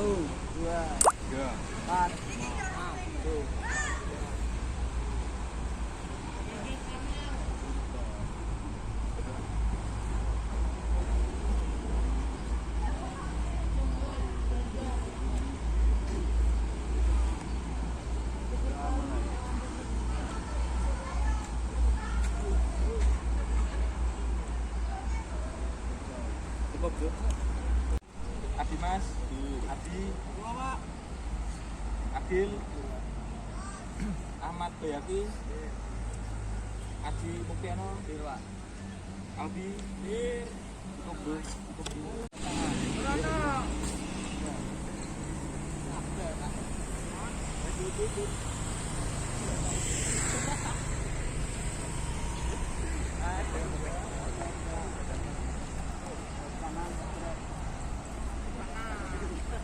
2, 3, 4, 5, 6. Adi Mas, Adi, Adil, Ahmad Bayaki, Adi Muktiano, Aldi, cukup.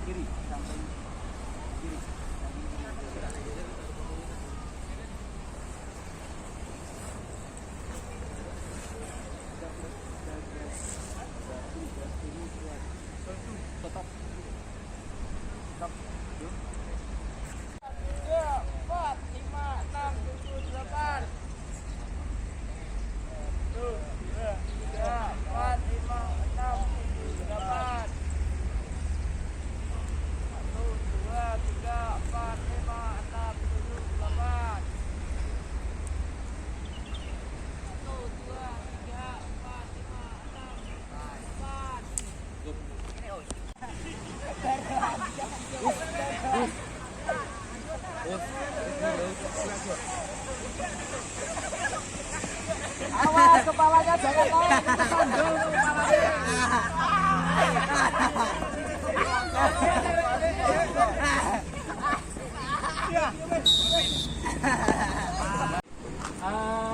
Kiri, samping kiri. Tetap. Stop. 3, 4, 5, 6, 7, 8. 1, 2, 3, 4, 5, 6, 7, 8. 1, 2, 3, 4, 5, 6. Awas kepalanya jangan naik, kita sandung kepalanya.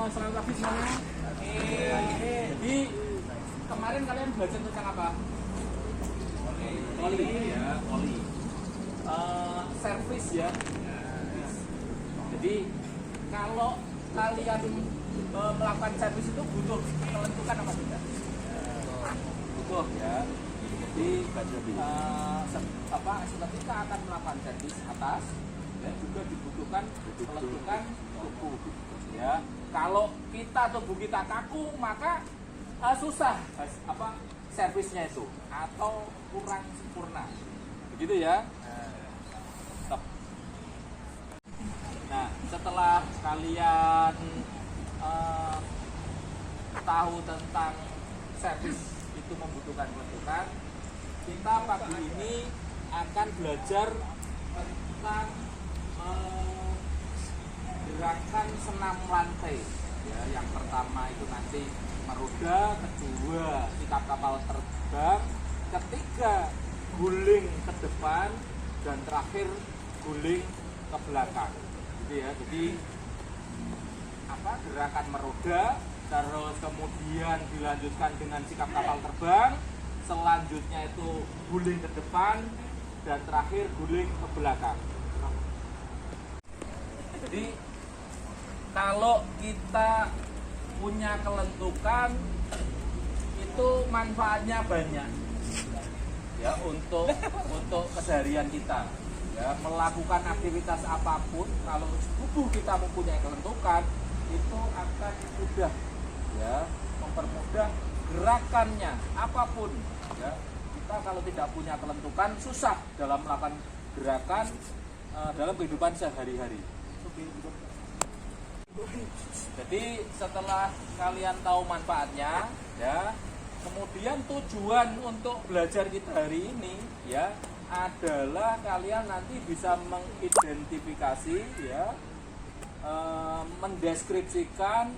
Selamat pagi semuanya. Jadi kemarin kalian belajar tentang apa? Oli ya, oli. Servis ya. Jadi kalau kalian melakukan servis itu butuh kelentukan apa tidak? Butuh ya. Jadi kita akan melakukan servis atas dan juga dibutuhkan kelentukan tubuh. Ya, kalau tubuh kita kaku maka susah servisnya itu atau kurang sempurna. Begitu ya. Stop. Nah, setelah kalian tahu tentang servis itu membutuhkan kelentukan, kita pagi ini akan belajar tentang gerakan senam lantai. Ya, yang pertama itu nanti meroda, kedua sikap kapal terbang, ketiga guling ke depan, dan terakhir guling ke belakang. Gitu ya. Jadi gerakan meroda, terus kemudian dilanjutkan dengan sikap kapal terbang, selanjutnya itu guling ke depan, dan terakhir guling ke belakang. Jadi kalau kita punya kelentukan itu manfaatnya banyak ya untuk keseharian kita ya, melakukan aktivitas apapun. Kalau tubuh kita mempunyai kelentukan itu akan mudah ya, mempermudah gerakannya apapun ya. Kita kalau tidak punya kelentukan susah dalam melakukan gerakan dalam kehidupan sehari-hari. Jadi setelah kalian tahu manfaatnya ya, kemudian tujuan untuk belajar kita hari ini ya adalah kalian nanti bisa mengidentifikasi ya, mendeskripsikan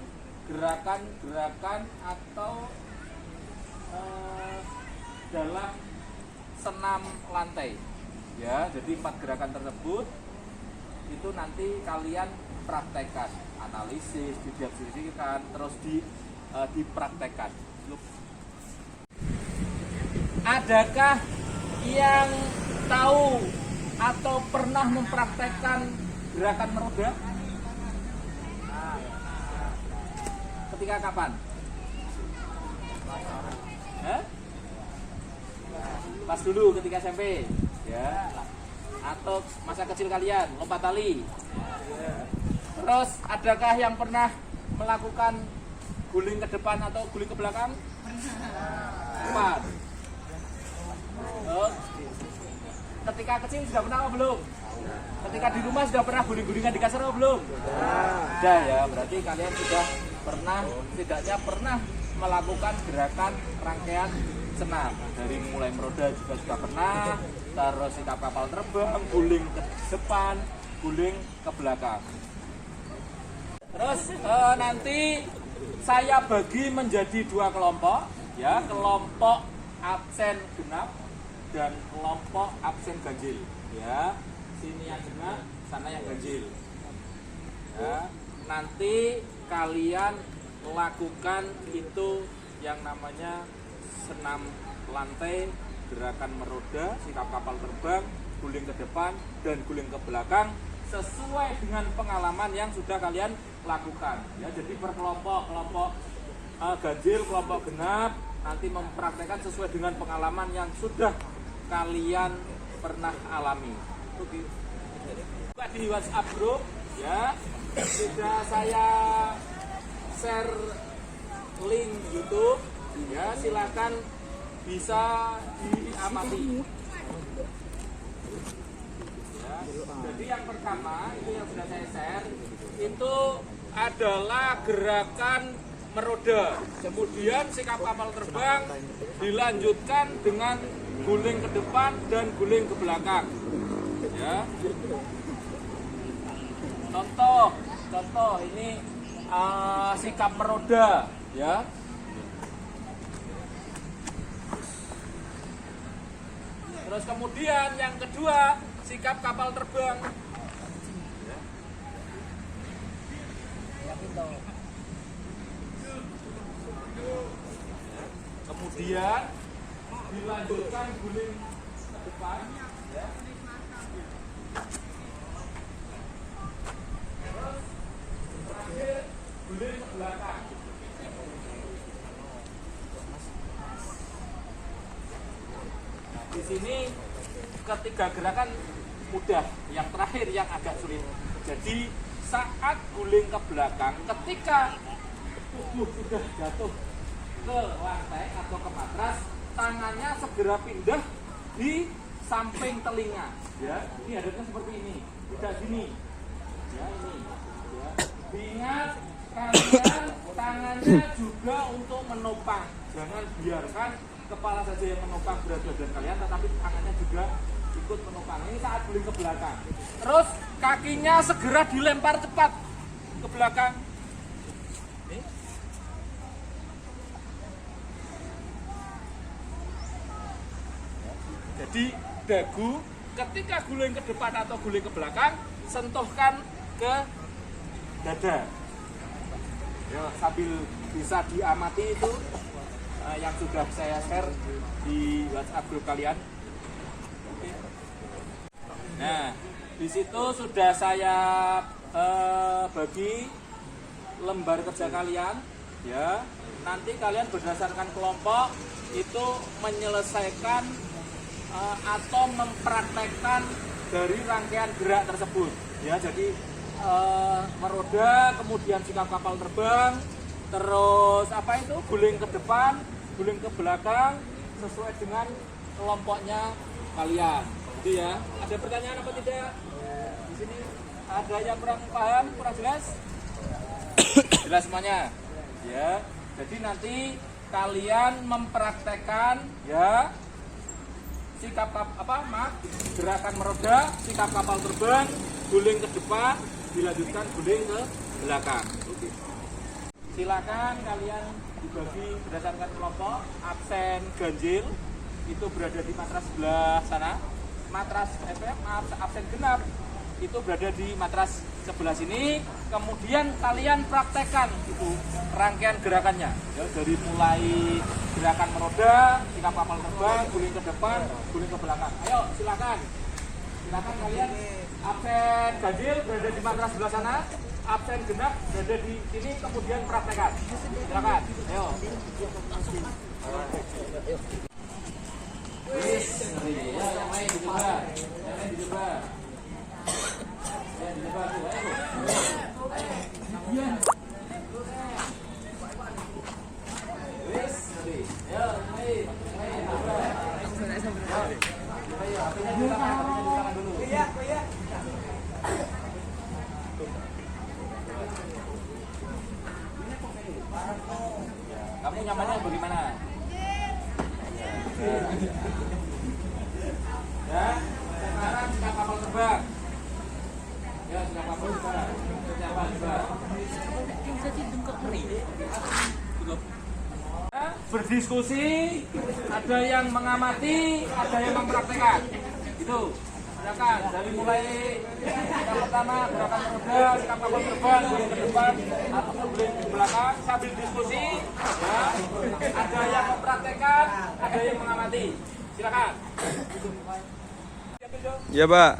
gerakan-gerakan atau dalam senam lantai ya. Jadi 4 gerakan tersebut itu nanti kalian praktekkan, analisis, dideskripsikan, terus dipraktekkan. Adakah yang tahu atau pernah mempraktekkan gerakan meroda? Ketika kapan? Pas dulu ketika SMP ya, atau masa kecil kalian lompat tali. Terus adakah yang pernah melakukan guling ke depan atau guling ke belakang? Pernah. Ketika kecil sudah pernah atau belum? Ketika di rumah sudah pernah guling-gulingan di kasur atau belum? Sudah ya, berarti kalian sudah pernah, setidaknya pernah melakukan gerakan rangkaian senam. Dari mulai meroda juga sudah pernah, terus sikap kapal terbang, guling ke depan, guling ke belakang. Terus nanti saya bagi menjadi dua kelompok, ya, kelompok absen genap dan kelompok absen ganjil, ya. Sini yang genap, sana yang ganjil. Ya, nanti kalian lakukan itu yang namanya senam lantai, gerakan meroda, sikap kapal terbang, guling ke depan dan guling ke belakang sesuai dengan pengalaman yang sudah kalian lakukan. Ya, jadi berkelompok, kelompok ganjil, kelompok genap nanti mempraktekkan sesuai dengan pengalaman yang sudah kalian pernah alami. Oke. Di WhatsApp grup, ya, sudah saya share link YouTube, ya, silakan bisa diamati. Ya, jadi yang pertama itu yang sudah saya share itu adalah gerakan meroda, kemudian sikap kapal terbang dilanjutkan dengan guling ke depan dan guling ke belakang. Ya. Contoh ini sikap meroda, ya. Terus kemudian yang kedua sikap kapal terbang. Kemudian dilanjutkan guling ke depan, ya. Terus terakhir guling ke belakang. Nah, di sini ketiga gerakan mudah, yang terakhir yang agak sulit. Jadi saat guling ke belakang, ketika tubuh sudah jatuh ke lantai atau ke matras, tangannya segera pindah di samping telinga. Ya, ini hadapnya seperti ini, tidak gini. Ya, ini. Ya. Diingat kalian tangannya juga untuk menopang. Jangan biarkan kepala saja yang menopang berat badan kalian, tetapi tangannya juga ikut menopang. Ini saat guling ke belakang. Terus kakinya segera dilempar cepat ke belakang. Ini. Jadi dagu ketika guling ke depan atau guling ke belakang, sentuhkan ke dada. Ya, sambil bisa diamati itu yang sudah saya share di WhatsApp grup kalian. Oke. Nah, di situ sudah saya bagi lembar kerja kalian, ya. Nanti kalian berdasarkan kelompok itu menyelesaikan atau mempraktekkan dari rangkaian gerak tersebut, ya. Jadi meroda, kemudian sikap kapal terbang, terus apa itu guling ke depan, guling ke belakang sesuai dengan kelompoknya kalian. Itu ya. Ada pertanyaan apa tidak? Di sini ada yang kurang paham, kurang jelas? Jelas semuanya. Ya. Jadi nanti kalian mempraktekkan, ya, sikap gerakan meroda, sikap kapal terbang, guling ke depan, dilanjutkan guling ke belakang. Oke. Silakan kalian dibagi berdasarkan kelompok. Absen ganjil itu berada di matras sebelah sana. Matras absen genap itu berada di matras sebelah sini. Kemudian kalian praktekkan itu rangkaian gerakannya, ya, dari mulai gerakan meroda, sikap kapal terbang, guling ke depan, guling ke belakang. Ayo silakan kalian. Absen ganjil berada di matras sebelah sana, absen genap berada di sini, kemudian praktekkan. Silakan. Ayo. Wis, ya, yang lain dicoba. Yang lain dicoba. Ya, dicoba tuh, ayo. Iya. Wis, ya, yang lain coba. Ayo, HP-nya di tangan dulu. Iya. Kamu nyamannya bagaimana? Ya, sekarang sudah kapal terbang. Ya, sudah kapal terbang. Siapa terbang? Berdiskusi, ada yang mengamati, ada yang mempraktekkan. Itu. Silakan dari mulai yang pertama gerakan terbang, sikap kapal terbang, guling ke depan atau guling ke belakang sambil diskusi. Ya, ada yang mempraktekkan, ada yang mengamati. Silakan. Ya, Pak.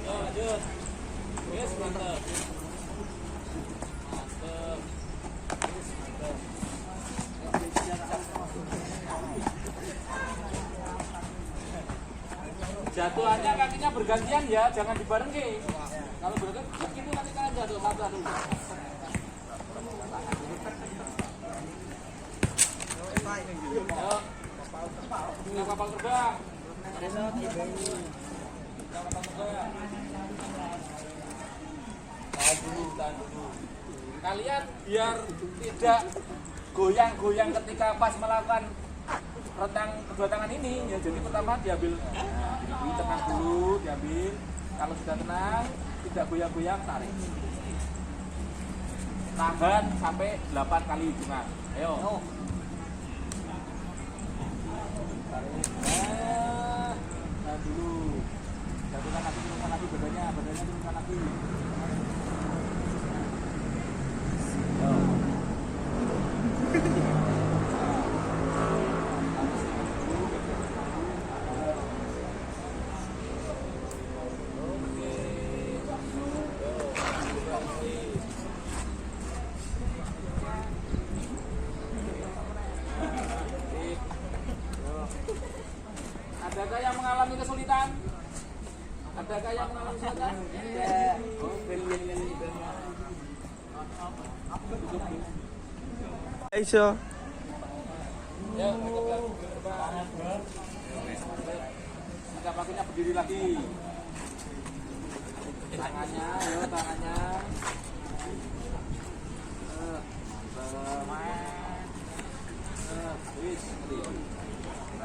Lanjut. Yes, mantap. Mantap. Jatuhannya kakinya bergantian ya, jangan dibarengi. Kalau bergantian itu nanti kalian jatuh satu-satu. Ayo, kapal terbang. Tahan dulu. Kalian biar tidak goyang-goyang ketika pas melakukan rentang kedua tangan ini ya, jadi pertama diambil, tenang dulu, diambil. Kalau sudah tenang, tidak goyang-goyang, tarik. Tahan sampai 8 kali hitungan. Ayo. Tarik. Tahan dulu. Jatuhkan kaki, turunkan kaki, badannya turunkan kaki. Adakah yang mengalami kesulitan? Adakah yang mengalami kesulitan? Aisyah. Ya, kita pakainya berdiri lagi. Tangannya, ayo tangannya.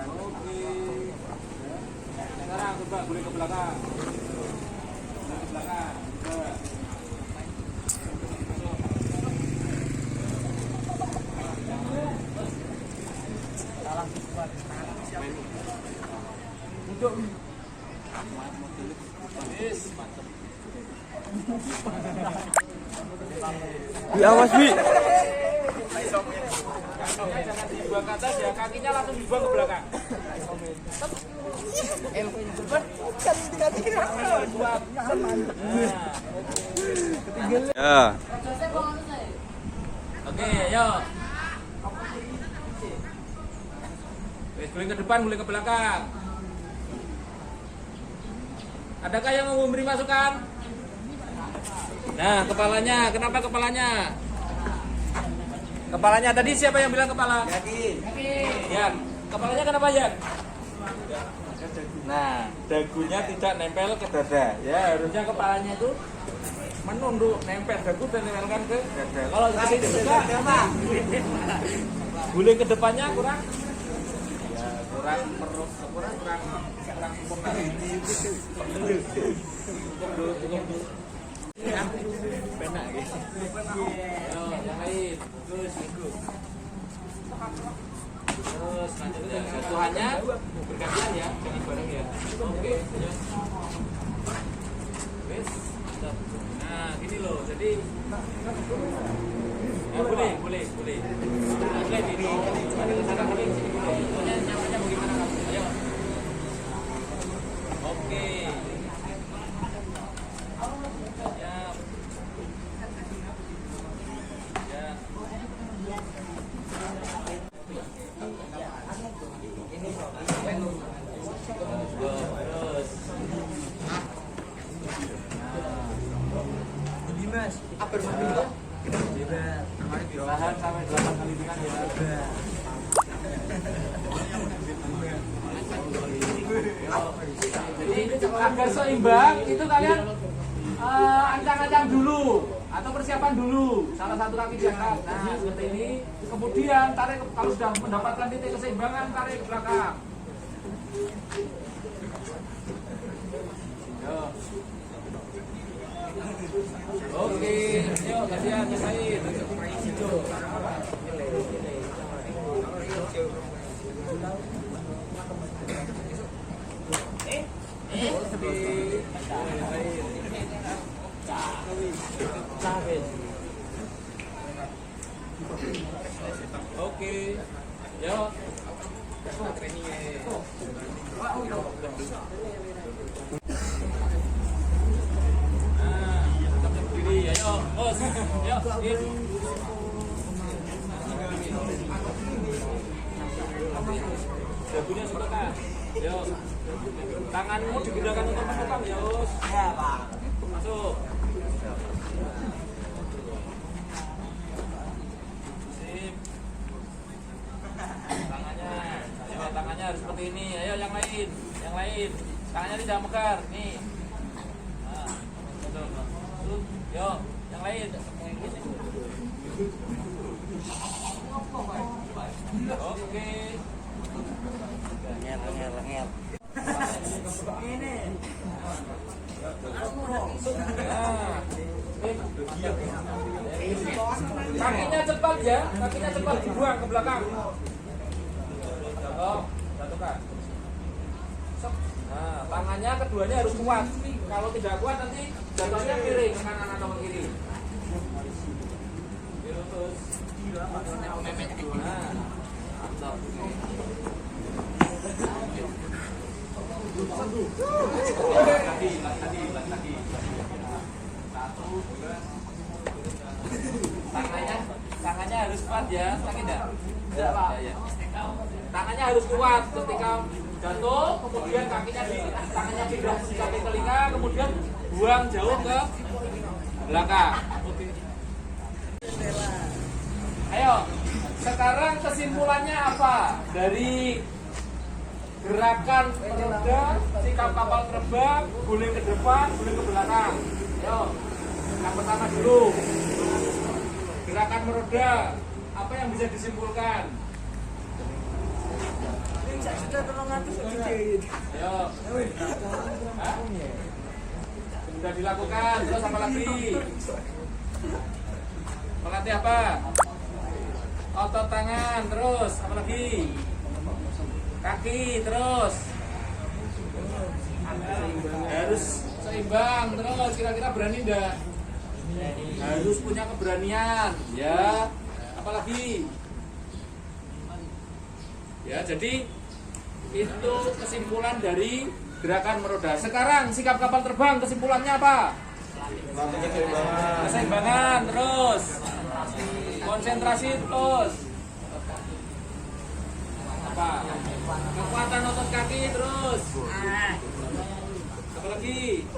Oke. Sekarang coba guling ke belakang. Guling ke belakang. Untuk mantap. Awas, Bi. Jangan dibuang ke atas ya, kakinya langsung dibuang ke belakang. Ya. Oke, ayo. Guling ke depan, guling ke belakang. Adakah yang mau memberi masukan? Nah, kepalanya, kenapa kepalanya? Kepalanya tadi siapa yang bilang kepala? Ya, kepalanya kenapa ya? Nah, dagunya tidak nempel ke dada. Ya, harusnya kepalanya itu menunduk, nempel dagu dan nempelkan ke dada. Kalau seperti itu juga, guling ke depannya kurang. Ya, kurang sempurna. Penak gitu. Yang lain. Terus lanjutnya sentuhannya bergantian ya, jangan bareng ya. Oke. Wes. Nah, gini loh. Jadi ya, boleh. Boleh ini. Ada kesana kali sini boleh. Pokoknya nyamannya bagaimana kamu? Ayo. Oke. Mas, apa itu? Tahan sampai 8 kali tekan ya. Jadi agar seimbang itu kalian ancang-ancang dulu atau persiapan dulu. Salah satu kaki diangkat. Nah, seperti ini. Kemudian tarik kalau sudah mendapatkan titik keseimbangan, tarik ke belakang. Yo. Oke, yuk kasihan nyesain. Oke, yuk. Ayo, bos. Yuk, skip. Dagunya sudah kan? Yuk. Tanganmu digunakan untuk menopang ya, bos. Ya, Pak. Masuk. Sip. Tangannya harus seperti ini. Ayo yang lain. Tangannya tidak mekar. Nih. Nah, betul. Yuk, yang lain. Oke. Ngel. Ini. Kakinya cepat ya, kakinya cepat dibuang ke belakang. Jatuhkan. Nah, tangannya keduanya harus kuat. Kalau tidak kuat nanti jatuhnya miring ke kanan atau ke kiri. Terus. Nah, mantap. Lagi. 1, 2. Tangannya harus kuat ya, sakit enggak? Enggak, Pak. Ya. Tangannya harus kuat ketika jatuh, kemudian tangannya pindah sampai telinga, kemudian buang jauh ke belakang. Oke. Ayo, sekarang kesimpulannya apa dari gerakan meroda, sikap kapal terbang, guling ke depan, guling ke belakang? Ayo, yang pertama dulu, gerakan meroda, apa yang bisa disimpulkan? Sudah tolong ngatur sedikit. Ayo. Hah? Sudah dilakukan, terus apa lagi? Melatih apa? Otot tangan, terus apa lagi? Kaki, terus harus seimbang, terus kira-kira berani enggak? Harus punya keberanian, ya. Apalagi? Ya, jadi itu kesimpulan dari gerakan meroda. Sekarang sikap kapal terbang kesimpulannya apa? Keseimbangan, terus konsentrasi, terus apa? Kekuatan otot kaki, terus apa lagi?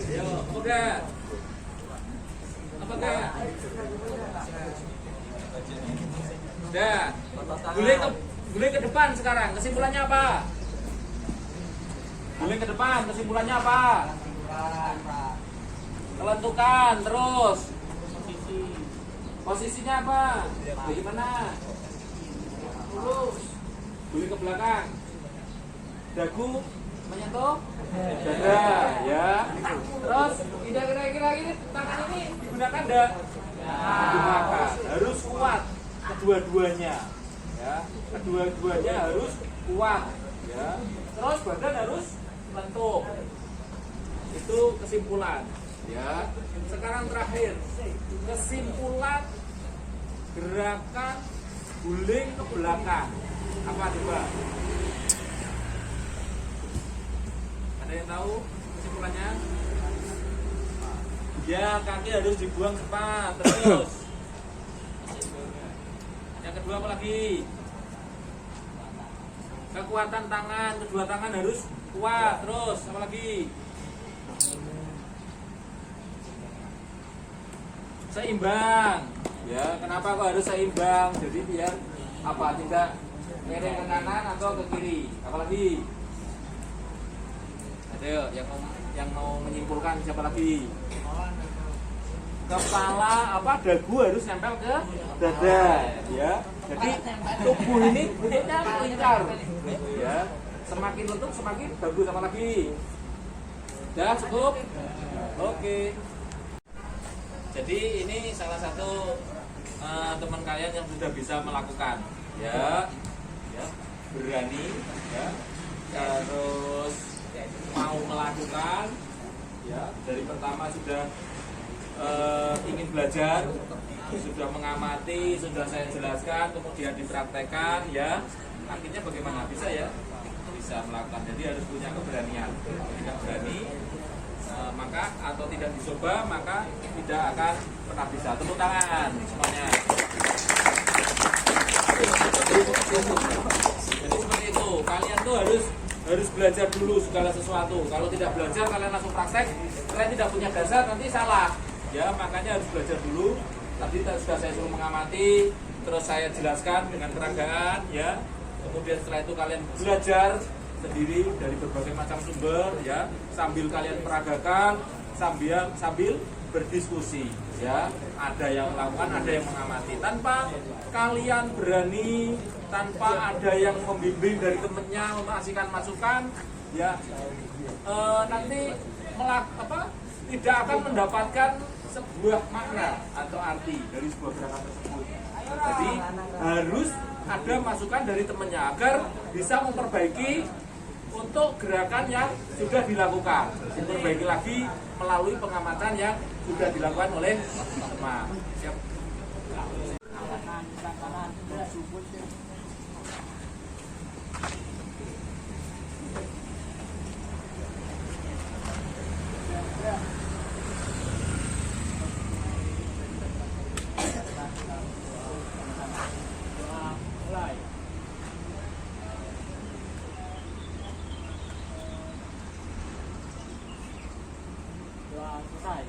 Ayo, udah. Apa enggak? Udah. Guling ke depan sekarang. Kesimpulannya apa? Guling ke depan. Kesimpulannya apa? Kelentukan. Terus posisinya apa? Gimana? lurus. Guling ke belakang. Dagu menyentuh dada, ya. Terus kira-kira ini tangan ini digunakan enggak? Digunakan. Harus kuat kedua-duanya. Ya, kedua-duanya harus kuat, ya. Terus badan harus lentuk. Itu kesimpulan, ya. Sekarang terakhir, kesimpulan gerakan guling ke belakang. Apa coba? Ada yang tahu kesimpulannya? Ya, kaki harus dibuang cepat. Terus yang kedua apa lagi? Kekuatan tangan, kedua tangan harus kuat. Terus apa lagi? Seimbang. Ya, kenapa kok harus seimbang? Jadi biar apa? Tidak miring ke kanan atau ke kiri. Apalagi? Ayo, yang mau menyimpulkan siapa lagi? Kepala apa? Dagu harus nempel ke dada, ya. Jadi tubuh ini bentuknya lingkar, ya. Semakin lentuk semakin bagus. Apa lagi? Ya, cukup. Oke. Jadi ini salah satu teman kalian yang sudah bisa melakukan, ya, berani, ya, terus mau melakukan, ya, dari pertama sudah ingin belajar, sudah mengamati, sudah saya jelaskan, kemudian dipraktekkan, ya, akhirnya bagaimana bisa ya, bisa melakukan. Jadi harus punya keberanian. Tidak berani, maka atau tidak dicoba maka tidak akan pernah bisa. Tepuk tangan semuanya. Jadi seperti itu. Kalian tuh harus belajar dulu segala sesuatu. Kalau tidak belajar kalian langsung praktek, kalian tidak punya dasar nanti salah. Ya, makanya harus belajar dulu. Tadi sudah saya suruh mengamati, terus saya jelaskan dengan peragaan, ya. Kemudian setelah itu kalian belajar sendiri dari berbagai macam sumber, ya, sambil kalian peragakan, sambil berdiskusi, ya. Ada yang melakukan, ada yang mengamati. Tanpa kalian berani, tanpa ada yang membimbing dari temennya, mengasihkan masukan, ya, nanti tidak akan mendapatkan sebuah makna atau arti dari sebuah gerakan tersebut. Jadi harus ada masukan dari temennya agar bisa memperbaiki untuk gerakan yang sudah dilakukan, diperbaiki lagi melalui pengamatan yang sudah dilakukan oleh teman. Siap. Selesai.